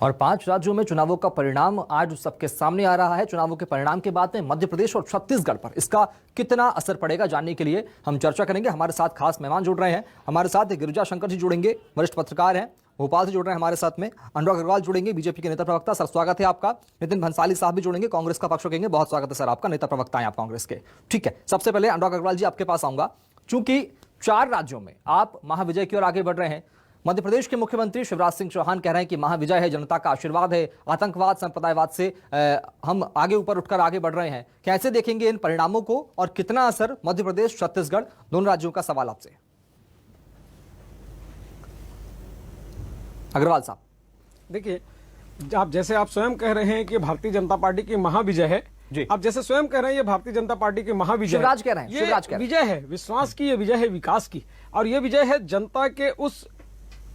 और 5 राज्यों में चुनावों का परिणाम आज सबके सामने आ रहा है। चुनावों के परिणाम के बाद में मध्य प्रदेश और छत्तीसगढ़ पर इसका कितना असर पड़ेगा जानने के लिए हम चर्चा करेंगे। हमारे साथ खास मेहमान जुड़ रहे हैं। हमारे साथ गिरिजा शंकर जी जुड़ेंगे, वरिष्ठ पत्रकार हैं, भोपाल से जुड़ रहे हैं हमारे साथ में। अनुराग अग्रवाल जुड़ेंगे, बीजेपी के नेता प्रवक्ता। सर स्वागत है आपका। नितिन भंसाली साहब भी जुड़ेंगे, कांग्रेस का पक्ष रखेंगे। बहुत स्वागत है सर आपका, नेता प्रवक्ता हैं आप कांग्रेस के। ठीक है, सबसे पहले अनुराग अग्रवाल जी आपके पास आऊंगा। चूंकि 4 राज्यों में आप महाविजय की ओर आगे बढ़ रहे हैं। मध्य प्रदेश के मुख्यमंत्री शिवराज सिंह चौहान कह रहे हैं कि महाविजय है, जनता का आशीर्वाद है, आतंकवाद संप्रदायवाद से हम आगे ऊपर उठकर आगे बढ़ रहे हैं। कैसे देखेंगे इन परिणामों को और कितना असर मध्य प्रदेश छत्तीसगढ़ दोनों राज्यों का, सवाल आपसे। अग्रवाल साहब, देखिए, जैसे आप स्वयं कह रहे हैं कि भारतीय जनता पार्टी की महाविजय है जी। आप जैसे स्वयं कह रहे हैं ये भारतीय जनता पार्टी की महाविजय, शिवराज कह रहे हैं, शिवराज कह रहे हैं। विजय है विश्वास की, ये विजय है विकास की, और ये विजय है जनता के उस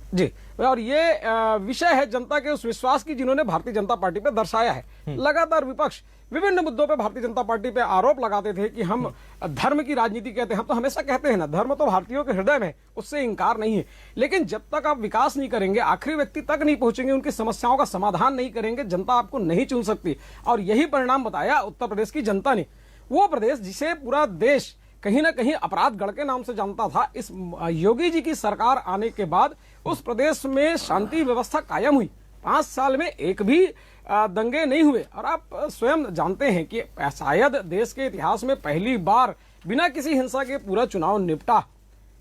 जी, और ये विषय है जनता के उस विश्वास की जिन्होंने भारतीय जनता पार्टी पे दर्शाया है। लगातार विपक्ष विभिन्न मुद्दों पे भारतीय जनता पार्टी पे आरोप लगाते थे कि हम धर्म की राजनीति कहते हैं। हम तो हमेशा कहते हैं ना, धर्म तो भारतीयों के हृदय में, उससे इंकार नहीं है। लेकिन जब तक आप विकास नहीं करेंगे, आखिरी व्यक्ति तक नहीं पहुंचेंगे, उनकी समस्याओं का समाधान नहीं करेंगे, जनता आपको नहीं चुन सकती। और यही परिणाम बताया उत्तर प्रदेश की जनता ने। वो प्रदेश जिसे पूरा देश कहीं ना कहीं अपराधगढ़ के नाम से जानता था, इस योगी जी की सरकार आने के बाद उस प्रदेश में शांति व्यवस्था कायम हुई। 5 साल में एक भी दंगे नहीं हुए। और आप स्वयं जानते हैं कि शायद देश के इतिहास में पहली बार बिना किसी हिंसा के पूरा चुनाव निपटा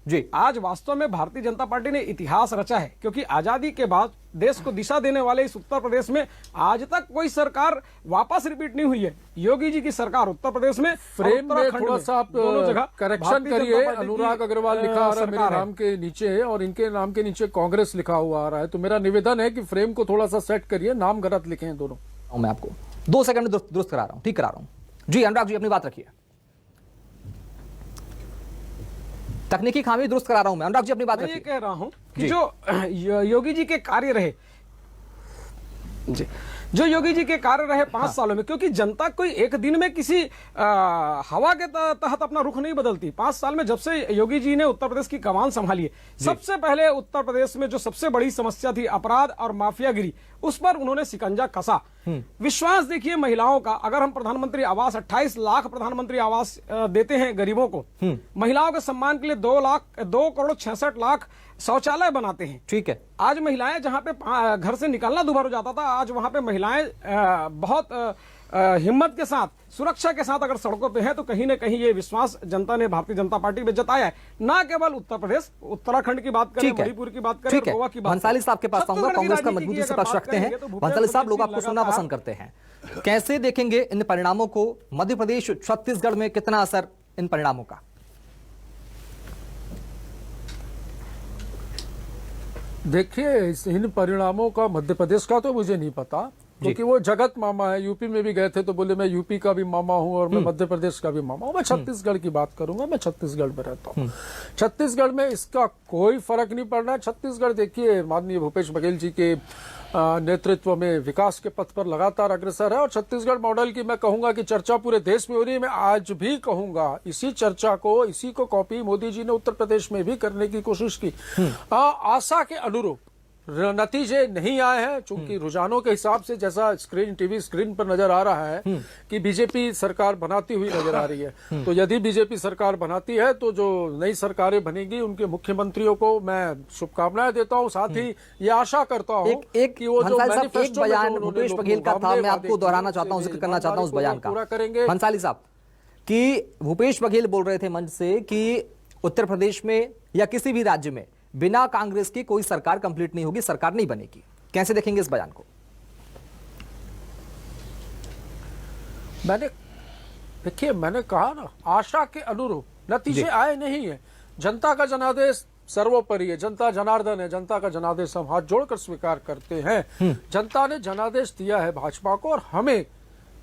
जी। आज वास्तव में भारतीय जनता पार्टी ने इतिहास रचा है, क्योंकि आजादी के बाद देश को दिशा देने वाले इस उत्तर प्रदेश में आज तक कोई सरकार वापस रिपीट नहीं हुई है। योगी जी की सरकार उत्तर प्रदेश में, फ्रेम में थोड़ा सा आप दोनों जगह करेक्शन करिए। अनुराग अग्रवाल लिखा आ रहा है मेरे नाम के नीचे, और इनके नाम के नीचे कांग्रेस लिखा हुआ आ रहा है। तो मेरा निवेदन है कि फ्रेम को थोड़ा सा सेट करिए, नाम गलत लिखे हैं दोनों। मैं आपको 2 सेकंड में दुरुस्त करा रहा हूं, ठीक करा रहा हूं जी। अनुराग जी अपनी बात रखिए, तकनीकी खामी दुरुस्त करा रहा हूं मैं। अनुराग जी अपनी बात रखिए। मैं ये कह रहा हूं कि जो योगी जी के कार्य रहे जी, जो योगी जी के कार्य रहे 5 सालों में, क्योंकि जनता कोई एक दिन में किसी हवा के तहत अपना रुख नहीं बदलती। 5 साल में जब से योगी जी ने उत्तर प्रदेश की कमान संभाली है, सबसे पहले उत्तर प्रदेश में जो सबसे बड़ी समस्या थी अपराध और माफियागिरी, उस पर उन्होंने शिकंजा कसा। विश्वास देखिए महिलाओं का, अगर हम प्रधानमंत्री आवास 28 लाख प्रधानमंत्री आवास देते हैं गरीबों को, महिलाओं के सम्मान के लिए 2 करोड़ 66 लाख शौचालय बनाते हैं। ठीक है, आज महिलाएं जहां पे घर से निकलना दुभर हो जाता था, आज वहां पे महिलाएं बहुत हिम्मत के साथ, सुरक्षा के साथ अगर सड़कों पे हैं, तो कहीं ना कहीं ये विश्वास जनता ने भारतीय जनता पार्टी पे जताया है। ना केवल उत्तर प्रदेश, उत्तराखंड की बात करें, मणिपुर की बात करें, गोवा की बात करें। भंसाली साहब के पास आऊंगा, कांग्रेस का मजबूती से पक्ष रखते हैं। भंसाली साहब, लोग आपको सुनना पसंद करते हैं। कैसे देखेंगे इन परिणामों को, मध्य प्रदेश छत्तीसगढ़ में कितना असर इन परिणामों का? देखिए, इन परिणामों का मध्य प्रदेश का तो मुझे नहीं पता, क्योंकि वो जगत मामा है। यूपी में भी गए थे तो बोले मैं यूपी का भी मामा हूं और मैं मध्य प्रदेश का भी मामा हूं। मैं छत्तीसगढ़ की बात करूंगा, मैं छत्तीसगढ़ में रहता हूं। छत्तीसगढ़ में इसका कोई फर्क नहीं पड़ रहा है। छत्तीसगढ़ देखिए, माननीय भूपेश बघेल जी के नेतृत्व में विकास के पथ पर लगातार अग्रसर है। और छत्तीसगढ़ मॉडल की मैं कहूंगा कि चर्चा पूरे देश में हो रही है। मैं आज भी कहूंगा इसी चर्चा को, इसी को कॉपी मोदी जी ने उत्तर प्रदेश में भी करने की कोशिश की। आशा के अनुरूप नतीजे नहीं आए हैं, चूंकि रुझानों के हिसाब से, जैसा टीवी स्क्रीन पर नजर आ रहा है कि बीजेपी सरकार बनाती हुई नजर आ रही है। तो यदि बीजेपी सरकार बनाती है तो जो नई सरकारें बनेगी उनके मुख्यमंत्रियों को मैं शुभकामनाएं देता हूं। साथ ही ये आशा करता हूं कि वो जो एक बयान भूपेश बघेल का था, मैं आपको दोहराना चाहता हूं, जिक्र करना चाहता हूं उस बयान का, पूरा करेंगे। भंसाली साहब, कि भूपेश बघेल बोल रहे थे मंच से कि उत्तर प्रदेश में या किसी भी राज्य में बिना कांग्रेस की कोई सरकार कंप्लीट नहीं होगी, सरकार नहीं बनेगी। कैसे देखेंगे इस बयान को? देखिए, मैंने कहा ना, आशा के अनुरूप नतीजे आए नहीं है। जनता का जनादेश सर्वोपरि है, जनता जनार्दन है। जनता का जनादेश हम हाथ जोड़कर स्वीकार करते हैं। जनता ने जनादेश दिया है भाजपा को, और हमें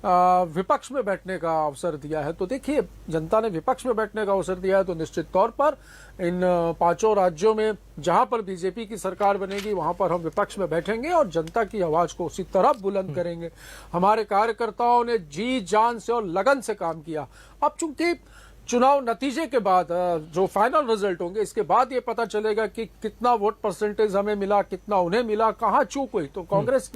विपक्ष में बैठने का अवसर दिया है। तो देखिए, जनता ने विपक्ष में बैठने का अवसर दिया है, तो निश्चित तौर पर इन 5 राज्यों में जहां पर बीजेपी की सरकार बनेगी वहां पर हम विपक्ष में बैठेंगे और जनता की आवाज को उसी तरह बुलंद करेंगे। हमारे कार्यकर्ताओं ने जी जान से और लगन से काम किया। अब चूंकि चुनाव नतीजे के बाद जो फाइनल रिजल्ट होंगे, इसके बाद ये पता चलेगा कि कितना वोट परसेंटेज हमें मिला, कितना उन्हें मिला, कहाँ चूक हुई। तो कांग्रेस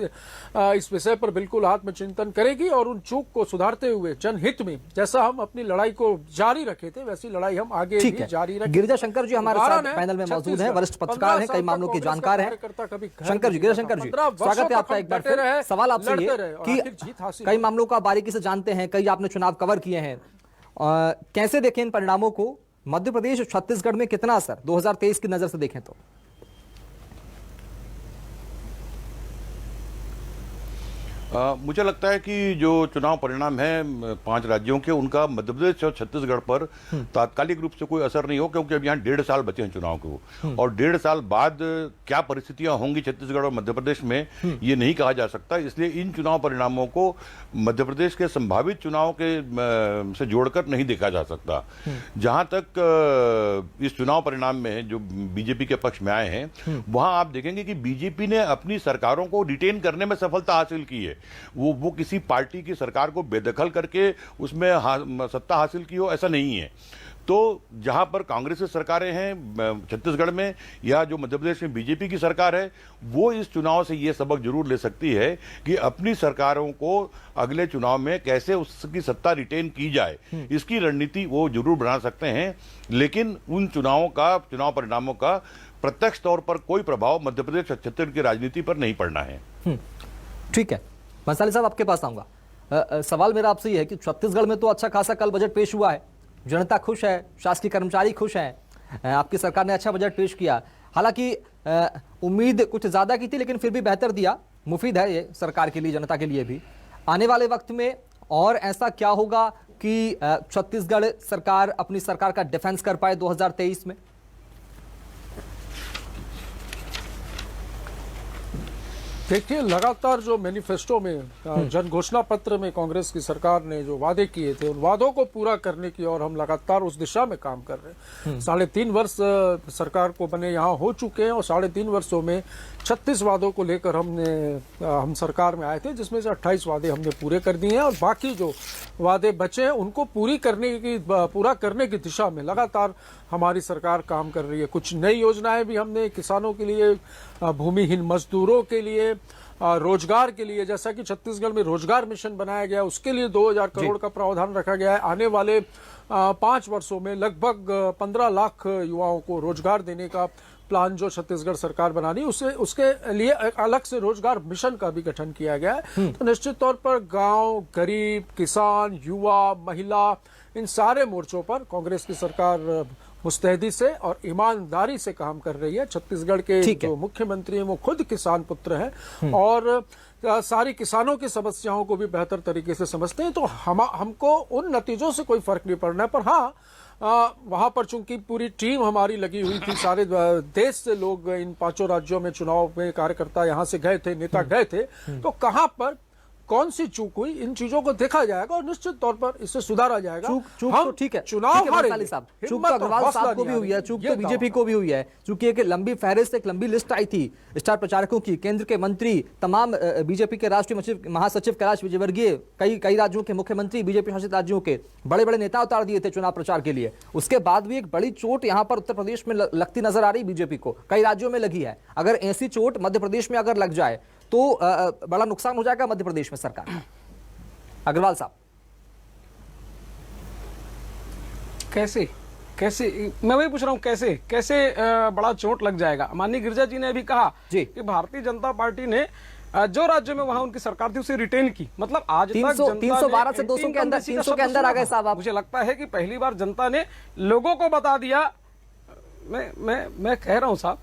इस विषय पर बिल्कुल आत्मचिंतन करेगी और उन चूक को सुधारते हुए जनहित में, जैसा हम अपनी लड़ाई को जारी रखे थे, वैसी लड़ाई हम आगे भी जारी रखेंगे। गिरिजा शंकर जी हमारे साथ पैनल में मौजूद हैं, वरिष्ठ पत्रकार हैं, कई मामलों के जानकार हैं। शंकर जी, गिरिजा शंकर जी, स्वागत है आपका एक बार फिर। सवाल आपसे ये कि कई मामलों का बारीकी से जानते हैं, कई आपने चुनाव कवर किए हैं, कैसे देखें इन परिणामों को? मध्य प्रदेश और छत्तीसगढ़ में कितना असर 2023 की नजर से देखें तो? मुझे लगता है कि जो चुनाव परिणाम है 5 राज्यों के, उनका मध्य प्रदेश और छत्तीसगढ़ पर तात्कालिक रूप से कोई असर नहीं हो, क्योंकि अब यहाँ 1.5 साल बचे हैं चुनाव को, और 1.5 साल बाद क्या परिस्थितियां होंगी छत्तीसगढ़ और मध्य प्रदेश में ये नहीं कहा जा सकता। इसलिए इन चुनाव परिणामों को मध्य प्रदेश के संभावित चुनाव के से जोड़कर नहीं देखा जा सकता। जहां तक इस चुनाव परिणाम में जो बीजेपी के पक्ष में आए हैं, वहां आप देखेंगे कि बीजेपी ने अपनी सरकारों को रिटेन करने में सफलता हासिल की है। वो किसी पार्टी की सरकार को बेदखल करके उसमें सत्ता हासिल की हो, ऐसा नहीं है। तो जहां पर कांग्रेस की सरकारें हैं छत्तीसगढ़ में, या जो मध्य प्रदेश में बीजेपी की सरकार है, वो इस चुनाव से ये सबक जरूर ले सकती है कि अपनी सरकारों को अगले चुनाव में कैसे उसकी सत्ता रिटेन की जाए, इसकी रणनीति वो जरूर बना सकते हैं। लेकिन उन चुनाव परिणामों का प्रत्यक्ष तौर पर कोई प्रभाव मध्य प्रदेश और छत्तीसगढ़ की राजनीति पर नहीं पड़ना है। ठीक है, भंसाली साहब आपके पास आऊंगा। सवाल मेरा आपसे ये है कि छत्तीसगढ़ में तो अच्छा खासा कल बजट पेश हुआ है, जनता खुश है, शासकीय कर्मचारी खुश हैं, आपकी सरकार ने अच्छा बजट पेश किया। हालांकि उम्मीद कुछ ज्यादा की थी, लेकिन फिर भी बेहतर दिया, मुफीद है ये सरकार के लिए, जनता के लिए भी। आने वाले वक्त में और ऐसा क्या होगा कि छत्तीसगढ़ सरकार अपनी सरकार का डिफेंस कर पाए 2023 में? देखिए, लगातार जो मैनिफेस्टो में, जन घोषणा पत्र में कांग्रेस की सरकार ने जो वादे किए थे, उन वादों को पूरा करने की और हम लगातार उस दिशा में काम कर रहे हैं। 3.5 वर्ष सरकार को बने यहाँ हो चुके हैं और 3.5 वर्षों में 36 वादों को लेकर हम सरकार में आए थे, जिसमें से 28 वादे हमने पूरे कर दिए हैं और बाकी जो वादे बचे हैं उनको पूरा करने की दिशा में लगातार हमारी सरकार काम कर रही है। कुछ नई योजनाएं भी हमने किसानों के लिए, भूमिहीन मजदूरों के लिए, रोजगार के लिए, जैसा कि छत्तीसगढ़ में रोजगार मिशन बनाया गया, उसके लिए 2000 करोड़ का प्रावधान रखा गया है। आने वाले 5 वर्षों में लगभग 15 लाख युवाओं को रोजगार देने का प्लान जो छत्तीसगढ़ सरकार बना रही है, उसके लिए एक अलग से रोजगार मिशन का भी गठन किया गया है। तो निश्चित तौर पर गांव, गरीब, किसान, युवा, महिला, इन सारे मोर्चों पर कांग्रेस की सरकार मुस्तैदी से और ईमानदारी से काम कर रही है। छत्तीसगढ़ के जो मुख्यमंत्री हैं वो खुद किसान पुत्र हैं और सारी किसानों की समस्याओं को भी बेहतर तरीके से समझते हैं। तो हमको उन नतीजों से कोई फर्क नहीं पड़ना है। पर हाँ, वहां पर चूंकि पूरी टीम हमारी लगी हुई थी, सारे देश से लोग इन 5 राज्यों में चुनाव में कार्यकर्ता यहाँ से गए थे, नेता गए थे, तो कहां पर कौन सी चूक हुई, इन चीजों को देखा जाएगा और निश्चित तौर पर इससे सुधारा जाएगा। चूक तो ठीक है, चुनाव हारेंगे साहब, चूक तो अग्रवाल साहब को भी हुई है, चूक तो बीजेपी को भी हुई है, चूंकि एक लंबी फहरिस्त, एक लंबी लिस्ट आई थी स्टार प्रचारकों की, केंद्र के मंत्री, तमाम बीजेपी के राष्ट्रीय महासचिव कैलाश विजयवर्गीय, कई राज्यों के मुख्यमंत्री, बीजेपी शासित राज्यों के बड़े बड़े नेता उतार दिए थे चुनाव प्रचार के लिए। उसके बाद भी एक बड़ी चोट यहाँ पर उत्तर प्रदेश में लगती नजर आ रही बीजेपी को, कई राज्यों में लगी है। अगर ऐसी चोट मध्य प्रदेश में अगर लग जाए तो बड़ा नुकसान हो जाएगा मध्य प्रदेश में सरकार का। अग्रवाल साहब, कैसे मैं वही पूछ रहा हूं, कैसे बड़ा चोट लग जाएगा? माननीय गिरिजा जी ने अभी कहा कि भारतीय जनता पार्टी ने जो राज्य में वहां उनकी सरकार थी उसे रिटेन की, मतलब आज तक 312 से 200 के अंदर 300 के अंदर आ गए साहब आप। मुझे लगता है कि पहली बार जनता ने लोगों को बता दिया। मैं कह रहा हूं साहब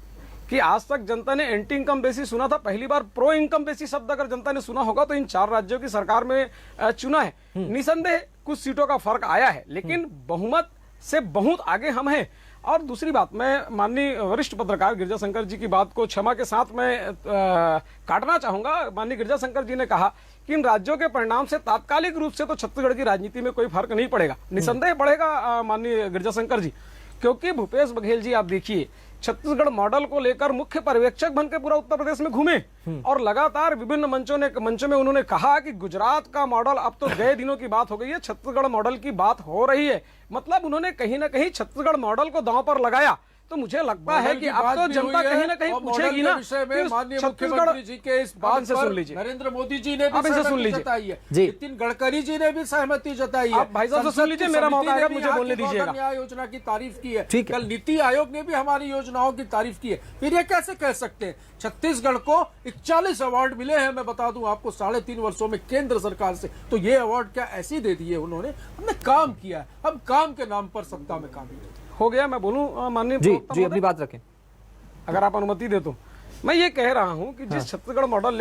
कि आज तक जनता ने एंटी इनकम बेसिस सुना था, पहली बार प्रो इनकम बेसिस शब्द अगर जनता ने सुना होगा तो इन 4 राज्यों की सरकार में चुना है। निसंदेह कुछ सीटों का फर्क आया है, लेकिन बहुमत से बहुत आगे हम हैं। और दूसरी बात, मैं माननीय वरिष्ठ पत्रकार गिरिजा शंकर जी की बात को क्षमा के साथ मैं काटना चाहूंगा। माननीय गिरिजा शंकर जी ने कहा कि इन राज्यों के परिणाम से तात्कालिक रूप से तो छत्तीसगढ़ की राजनीति में कोई फर्क नहीं पड़ेगा। निसंदेह पड़ेगा माननीय गिरिजा शंकर जी, क्योंकि भूपेश बघेल जी आप देखिए छत्तीसगढ़ मॉडल को लेकर मुख्य पर्यवेक्षक बनकर पूरा उत्तर प्रदेश में घूमे और लगातार विभिन्न मंचों में उन्होंने कहा कि गुजरात का मॉडल अब तो गए दिनों की बात हो गई है, छत्तीसगढ़ मॉडल की बात हो रही है। मतलब उन्होंने कहीं ना कहीं छत्तीसगढ़ मॉडल को दांव पर लगाया। तो मुझे लगता है कि अब तो जनता कहीं ना कहीं पूछेगी ना कि माननीय छत्तीसगढ़ मुख्यमंत्री जी के इस बात से सुन पर लीजिए, नरेंद्र मोदी जी ने भी आप इसे सुन सहमति लीजिए जताई है, जी। नितिन गडकरी जी ने भी सहमति जताई है। आप भाई साहब से सुन लीजिए, मेरा मौका आएगा, मुझे बोलने दीजिएगा। न्याय योजना की तारीफ की है, ठीक है। कल नीति आयोग ने भी हमारी योजनाओं की तारीफ की है। फिर ये कैसे कह सकते हैं? छत्तीसगढ़ को 41 अवार्ड मिले हैं, मैं बता दूं आपको, 3.5 वर्षों में केंद्र सरकार से। तो ये अवार्ड क्या ऐसे दे दिए उन्होंने? हमने काम किया है, हम काम के नाम पर सत्ता में काबिल हो गया। मैं बोलूं माननीय जी प्रवक्ता जी, महोदय? अपनी बात रखें। अगर आप अनुमति दे तो मैं ये कह रहा हूं कि जिस छत्तीसगढ़ मॉडल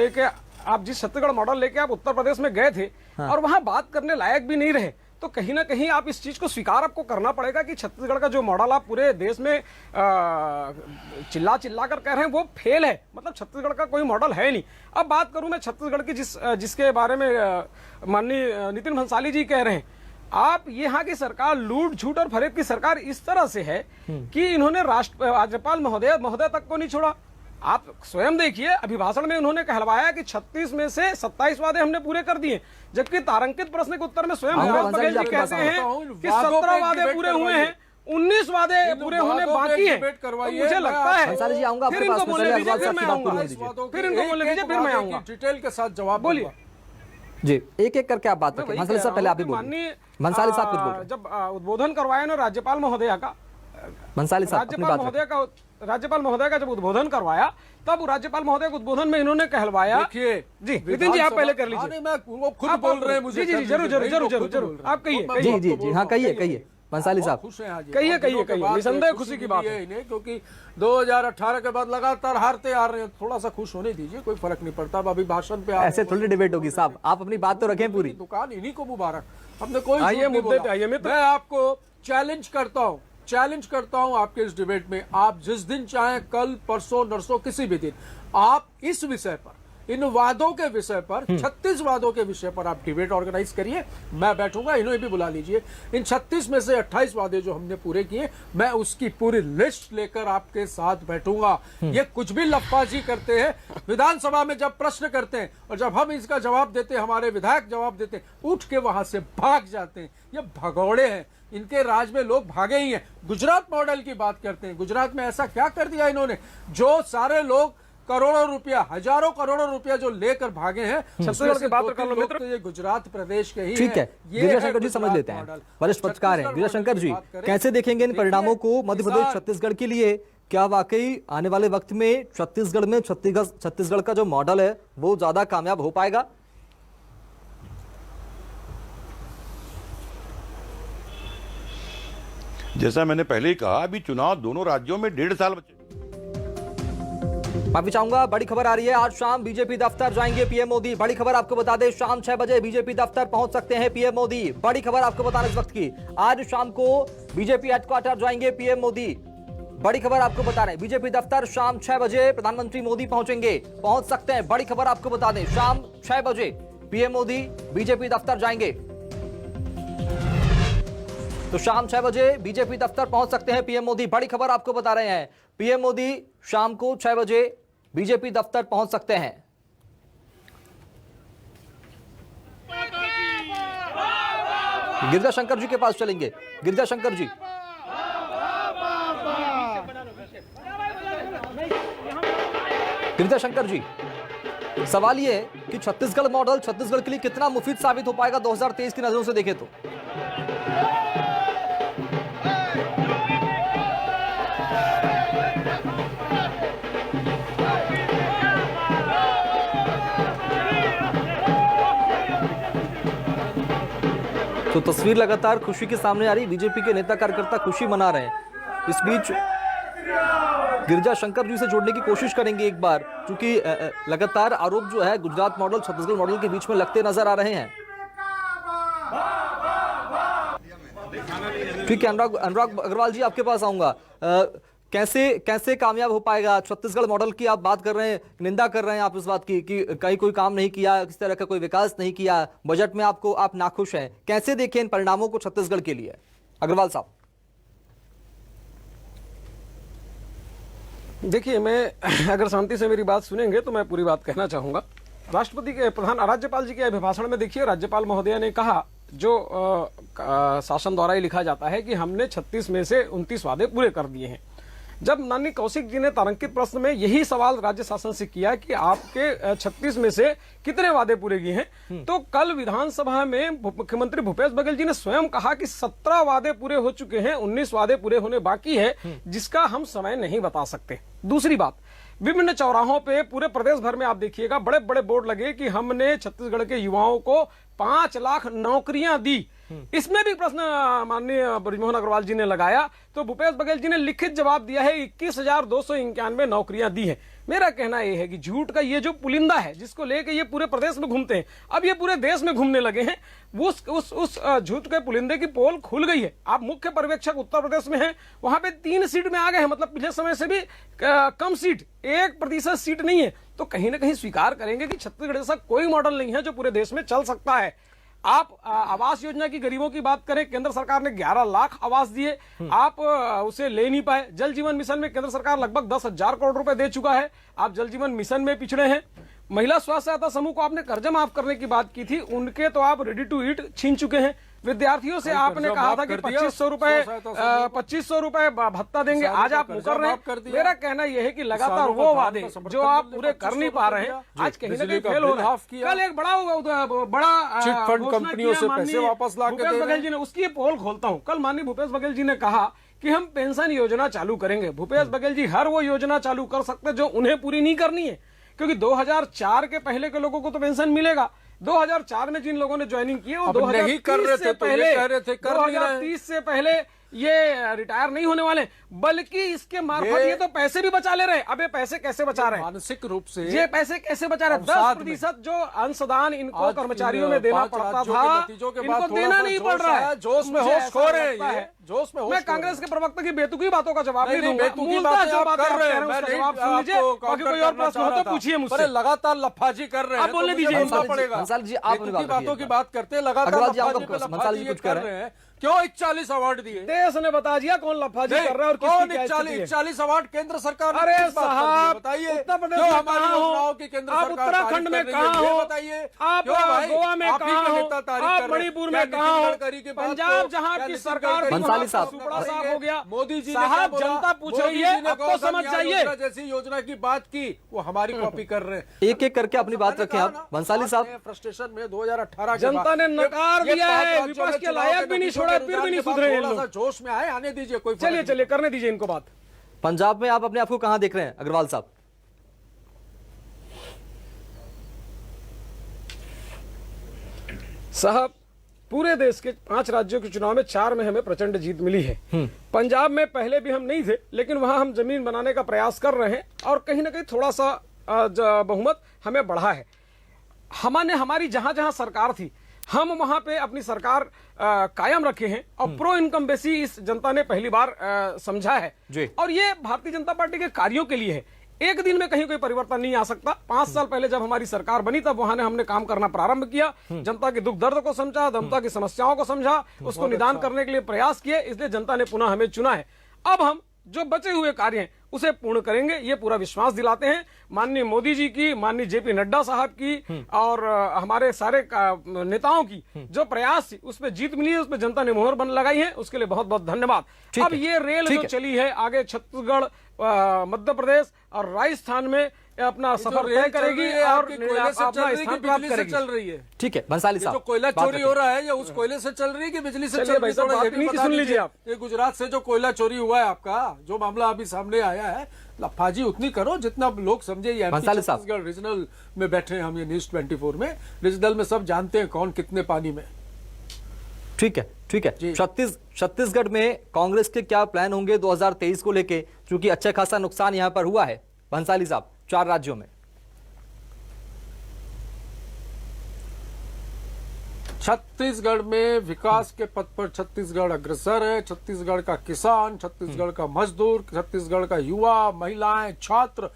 लेके आप उत्तर प्रदेश में गए थे और वहां बात करने लायक भी नहीं रहे, तो कहीं ना कहीं आप इस चीज को स्वीकार आपको करना पड़ेगा कि छत्तीसगढ़ का जो मॉडल आप पूरे देश में चिल्ला कर कह रहे हैं वो फेल है। मतलब छत्तीसगढ़ का कोई मॉडल है नहीं। अब बात करूं मैं छत्तीसगढ़ की जिसके बारे में माननीय नितिन भंसाली जी कह रहे हैं, आप यहाँ की सरकार लूट झूठ और फरेब की सरकार इस तरह से है कि इन्होंने राज्यपाल महोदय तक को नहीं छोड़ा। आप स्वयं देखिए, अभिभाषण में उन्होंने कहलवाया कि 36 में से 27 वादे हमने पूरे कर दिए, जबकि तारांकित प्रश्न के उत्तर में स्वयं भूपेश बघेल जी कहते हैं कि 17 वादे पूरे हुए हैं, 19 वादे पूरे होने बाकी हैं। तो मुझे लगता है भंसाली जी, आऊंगा फिर आपके इनको पास, बोलने पहले दीजिए, अग्रवाल फिर मैं साहब की बात आऊंगा। पूरी दीजिए। फिर इनको बोलने दीजिए, फिर मैं आऊंगा। डिटेल के साथ जवाब बोलिए। जी, एक एक करके आप बात रखें। भंसाली साहब पहले आप ही बोलिए। भंसाली साहब कुछ बोल रहे हैं। जब उद्बोधन करवाया ना राज्यपाल महोदय का, भंसाली साहब अपनी बात रखें। राज्यपाल महोदय का जब उद्बोधन करवाया, तब राज्यपाल महोदय के उद्बोधन में इन्होंने कहलवाया। देखिए जी नितिन जी, आप पहले कर लीजिए। वो खुद बोल रहे हैं मुझे। जी जी, जरूर आप कहिए। जी जी जी, हाँ कहिए भंसाली साहब। खुश हैं आज ये। कहिए, निसंदेह खुशी की बात है। इन्हें, क्योंकि 2018 के बाद लगातार हारते आ रहे हैं। थोड़ा सा खुश होने दीजिए, कोई फर्क नहीं पड़ता। अब अभी भाषण पे ऐसे थोड़ी डिबेट होगी साहब, आप अपनी बात तो रखें पूरी। दुकान इन्हीं को मुबारक। हमने कोई झूठ आइए नहीं मुद्दे बोला। पे आइए मित्र। मैं आपको चैलेंज करता हूं आपके इस डिबेट में। आप जिस दिन चाहें, कल परसों नरसों किसी भी दिन, आप इस विषय पर, इन वादों के विषय पर, 36 वादों के विषय पर आप डिबेट ऑर्गेनाइज करिए। मैं बैठूंगा, इन्हें भी बुला लीजिए। इन 36 में से 28 वादे जो हमने पूरे किए, मैं उसकी पूरी लिस्ट लेकर आपके साथ बैठूंगा। ये कुछ भी लफाजी करते हैं विधानसभा में, जब प्रश्न करते हैं और जब हम इसका जवाब देते हैं, हमारे विधायक जवाब देते हैं, उठ के वहां से भाग जाते हैं। ये भगौड़े हैं, इनके राज में लोग भागे ही हैं। गुजरात मॉडल की बात करते हैं, गुजरात में ऐसा क्या कर दिया इन्होंने? जो सारे लोग करोड़ों रुपया, हजारों करोड़ों रुपया जो लेकर भागे हैं, छत्तीसगढ़ की बात कर लो मित्र। तो ये गुजरात प्रदेश के ही ठीक है, गिरिजा शंकर जी समझ लेते हैं, वरिष्ठ पत्रकार हैं। गिरिजा शंकर जी, कैसे देखेंगे इन परिणामों को मध्य प्रदेश छत्तीसगढ़ के लिए? क्या वाकई आने वाले वक्त में छत्तीसगढ़ का जो मॉडल है वो ज्यादा कामयाब हो पाएगा? जैसा मैंने पहले ही कहा, अभी चुनाव दोनों राज्यों में 1.5 साल बचे। मैं भी चाहूंगा, बड़ी खबर आ रही है, आज शाम बीजेपी दफ्तर जाएंगे पीएम मोदी। बड़ी खबर आपको बता दें, शाम 6 बजे बीजेपी दफ्तर पहुंच सकते हैं पीएम मोदी। बड़ी खबर आपको बताने इस वक्त की, आज शाम को बीजेपी हेडक्वार्टर जाएंगे पीएम मोदी। बड़ी खबर आपको बता रहे हैं, बीजेपी दफ्तर शाम 6 बजे प्रधानमंत्री मोदी पहुंच सकते हैं। बड़ी खबर आपको बता दें, शाम 6 बजे पीएम मोदी बीजेपी दफ्तर जाएंगे। तो शाम 6 बजे बीजेपी दफ्तर पहुंच सकते हैं पीएम मोदी। बड़ी खबर आपको बता रहे हैं, पीएम मोदी शाम को 6 बजे बीजेपी दफ्तर पहुंच सकते हैं। गिरिजा शंकर जी के पास चलेंगे। गिरिजा शंकर जी, सवाल ये है कि छत्तीसगढ़ मॉडल छत्तीसगढ़ के लिए कितना मुफीद साबित हो पाएगा 2023 की नजरों से देखें तो? तो तस्वीर लगातार खुशी के सामने आ रही, बीजेपी के नेता कार्यकर्ता खुशी मना रहे हैं। इस बीच गिरिजा शंकर जी से जोड़ने की कोशिश करेंगे एक बार, क्योंकि लगातार आरोप जो है गुजरात मॉडल छत्तीसगढ़ मॉडल के बीच में लगते नजर आ रहे हैं। ठीक है, अनुराग अग्रवाल जी आपके पास आऊंगा। कैसे कामयाब हो पाएगा छत्तीसगढ़ मॉडल की? आप बात कर रहे हैं, निंदा कर रहे हैं आप इस बात की कि कहीं कोई काम नहीं किया, किस तरह का कोई विकास नहीं किया, बजट में आप नाखुश हैं। कैसे देखें इन परिणामों को छत्तीसगढ़ के लिए, अग्रवाल साहब? देखिए, मैं अगर शांति से मेरी बात सुनेंगे तो मैं पूरी बात कहना चाहूंगा। राष्ट्रपति के राज्यपाल जी के अभिभाषण में देखिए, राज्यपाल महोदया ने कहा, जो शासन द्वारा ही लिखा जाता है कि हमने 36 में से 29 वादे पूरे कर दिए हैं। जब माननीय कौशिक जी ने तारांकित प्रश्न में यही सवाल राज्य शासन से किया कि आपके 36 में से कितने वादे पूरे किए हैं, तो कल विधानसभा में मुख्यमंत्री भूपेश बघेल जी ने स्वयं कहा कि 17 वादे पूरे हो चुके हैं, 19 वादे पूरे होने बाकी है, जिसका हम समय नहीं बता सकते। दूसरी बात, विभिन्न चौराहों पे पूरे प्रदेश भर में आप देखिएगा बड़े बड़े बोर्ड लगे कि हमने छत्तीसगढ़ के युवाओं को 5 लाख नौकरियां दी। इसमें भी प्रश्न माननीय बृजमोहन अग्रवाल जी ने लगाया, तो भूपेश बघेल जी ने लिखित जवाब दिया है 21,291 नौकरियां दी हैं। मेरा कहना यह है कि झूठ का ये जो पुलिंदा है, जिसको लेके ये पूरे प्रदेश में घूमते हैं, अब ये पूरे देश में घूमने लगे हैं, उस झूठ के पुलिंदे की पोल खुल गई है। आप मुख्य पर्यवेक्षक उत्तर प्रदेश में हैं, वहां पे 3 सीट में आ गए हैं, मतलब पिछले समय से भी कम सीट, 1% सीट नहीं है। तो कहीं ना कहीं स्वीकार करेंगे कि छत्तीसगढ़ ऐसा कोई मॉडल नहीं है जो पूरे देश में चल सकता है। आप आवास योजना की गरीबों की बात करें, केंद्र सरकार ने 11 लाख आवास दिए, आप उसे ले नहीं पाए। जल जीवन मिशन में केंद्र सरकार लगभग 10,000 करोड़ रुपए दे चुका है, आप जल जीवन मिशन में पिछड़े हैं। महिला स्वास्थ्य सहायता समूह को आपने कर्जा माफ करने की बात की थी, उनके तो आप रेडी टू ईट छीन चुके हैं। विद्यार्थियों से आपने कहा था कि 2500 रुपए भत्ता देंगे, आज आप मुकर रहे हैं। मेरा कहना यह है कि लगातार वो वादे जो आप पूरे कर नहीं पा रहे हैं, आज कहीं ना कहीं फेल हो रहा है। कल एक बड़ा चिट फंड कंपनियों से पैसे वापस ला के भूपेश बघेल जी ने, उसकी पोल खोलता हूं, कल माननीय भूपेश बघेल जी ने कहा कि हम पेंशन योजना चालू करेंगे। भूपेश बघेल जी हर वो योजना चालू कर सकते जो उन्हें पूरी नहीं करनी है, क्योंकि 2004 के पहले के लोगों को तो पेंशन मिलेगा। 2004 में जिन लोगों ने ज्वाइनिंग की है वो 2030 से पहले, 2030 से पहले ये रिटायर नहीं होने वाले, बल्कि इसके मार्फत ये तो पैसे भी बचा ले रहे हैं। अब ये पैसे कैसे बचा रहे हैं, मानसिक रूप से ये पैसे कैसे बचा रहे हैं? 10% जो अंशदान इनको कर्मचारियों में देना पड़ता था, इनको देना नहीं पड़ रहा है। जोश में होश खो रहे हैं, जोश में। मैं कांग्रेस के प्रवक्ता की बेतुकी बातों का जवाब नहीं दूंगा, बेतुकी बातें जो आप बातें कर आप रहे कह हैं, रहे हैं उसका मैं जवाब सुन लीजिए, बाकी कोई और प्रश्न हो तो पूछिए मुझसे। लगातार लफाजी कर रहे हैं, आप बोलने दीजिए, इनको पड़ेगा। मंसाल जी, आप अपनी बातों की बात करते हैं, लगातार लफाजी कुछ कर रहे हैं। क्यों 41 अवार्ड दिए? देश ने बता दिया कौन लफाजी कर रहा है और कौन 41 अवार्ड केंद्र सरकार? अरे साहब, बताइए, उत्तर प्रदेश क्यों में हमारी कहां हो? योजनाओं की केंद्र आप सरकार उत्तराखंड में कहां हो? बताइए, आप गोवा में कहां हो? आप मणिपुर में कहां हो? पंजाब जहां की सरकार बंसाली साहब, सुपड़ा साफ हो गया। मोदी जी साहब, जनता पूछ रही है, अब तो समझ जाइए। जैसी योजना की बात की वो हमारी कॉपी कर रहे हैं। एक एक करके अपनी बात रखें आप बंसाली साहब। फ्रस्ट्रेशन में 2018 जनता ने नकार दिया है, विपक्ष के लायक भी नहीं छोड़ा, फिर भी नहीं सुधरे ये लोग। जोश में आए, आने दीजिए, कोई चलिए करने दीजिए इनको बात। पंजाब में आप अपने आप को कहां देख रहे हैं अग्रवाल साहब? साहब, पूरे देश के 5 राज्यों के चुनाव में 4 में हमें प्रचंड जीत मिली है। पंजाब में पहले भी हम नहीं थे, लेकिन वहां हम जमीन बनाने का प्रयास कर रहे हैं और कहीं ना कहीं थोड़ा सा बहुमत हमें बढ़ा है। हमारी जहां जहां सरकार थी, हम वहां पे अपनी सरकार कायम रखे हैं और प्रो इनकम बेसी इस जनता ने पहली बार समझा है जी। और ये भारतीय जनता पार्टी के कार्यों के लिए है। एक दिन में कहीं कोई परिवर्तन नहीं आ सकता। 5 साल पहले जब हमारी सरकार बनी तब वहां ने हमने काम करना प्रारंभ किया, जनता के दुख दर्द को समझा, जनता की समस्याओं को समझा, उसको निदान करने के लिए प्रयास किए, इसलिए जनता ने पुनः हमें चुना है। अब हम जो बचे हुए कार्य हैं उसे पूर्ण करेंगे, ये पूरा विश्वास दिलाते हैं। माननीय मोदी जी की, माननीय जेपी नड्डा साहब की और हमारे सारे नेताओं की जो प्रयास थी उसमें जीत मिली है, उसमें जनता ने मोहर बन लगाई है, उसके लिए बहुत बहुत धन्यवाद। अब ये रेल जो चली है आगे छत्तीसगढ़, मध्य प्रदेश और राजस्थान में अपना सफर तय करेगी और अपना स्थान प्राप्त करेगी। चल रही है, ठीक है बंसाली साहब, जो कोयला चोरी हो रहा है या उस कोयले से चल रही है कि बिजली से चल रही है? सुन लीजिए आप, ये गुजरात से जो कोयला चोरी हुआ है आपका, जो मामला अभी सामने आया है, लफाजी उतनी करो जितना लोग समझे। ये छत्तीसगढ़ रीजनल में बैठे हैं हम, ये न्यूज 24 में, रीजनल में सब जानते हैं कौन कितने पानी में। ठीक है, ठीक है। छत्तीसगढ़ में कांग्रेस के क्या प्लान होंगे 2023 को लेके, क्योंकि अच्छा खासा नुकसान यहां पर हुआ है बंसाली साहब 4 राज्यों में? छत्तीसगढ़ में विकास के पथ पर छत्तीसगढ़ अग्रसर है। छत्तीसगढ़ का किसान, छत्तीसगढ़ का मजदूर, छत्तीसगढ़ का युवा, महिलाएं, छात्र,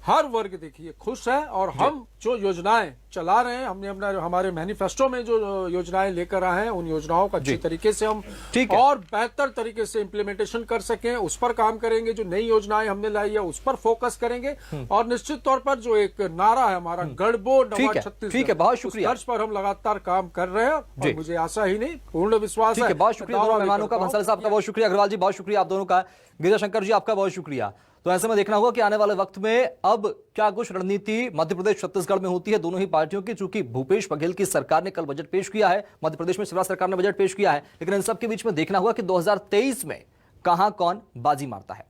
हर वर्ग देखिए खुश है, और हम जो योजनाएं चला रहे हैं, हमने अपना हमारे मैनिफेस्टो में जो योजनाएं लेकर आए हैं, उन योजनाओं का अच्छी तरीके से हम ठीक है। और बेहतर तरीके से इम्प्लीमेंटेशन कर सकें, उस पर काम करेंगे। जो नई योजनाएं हमने लाई है उस पर फोकस करेंगे, और निश्चित तौर पर जो एक नारा है हमारा गढ़बो नवा ठीक है, छत्तीसगढ़, ठीक है, बहुत शुक्रिया। उस तर्ज पर हम लगातार काम कर रहे हैं, और मुझे आशा ही नहीं पूर्ण विश्वास ठीक है, बहुत शुक्रिया दोनों मेहमानों का। बंसल साहब का बहुत शुक्रिया, अग्रवाल जी बहुत शुक्रिया आप दोनों का, गिरिजा शंकर जी आपका बहुत शुक्रिया। तो ऐसे में देखना होगा कि आने वाले वक्त में अब क्या कुछ रणनीति मध्य प्रदेश छत्तीसगढ़ में होती है दोनों ही पार्टियों की। चूंकि भूपेश बघेल की सरकार ने कल बजट पेश किया है, मध्य प्रदेश में शिवराज सरकार ने बजट पेश किया है, लेकिन इन सब के बीच में देखना होगा कि 2023 में कहां कौन बाजी मारता है।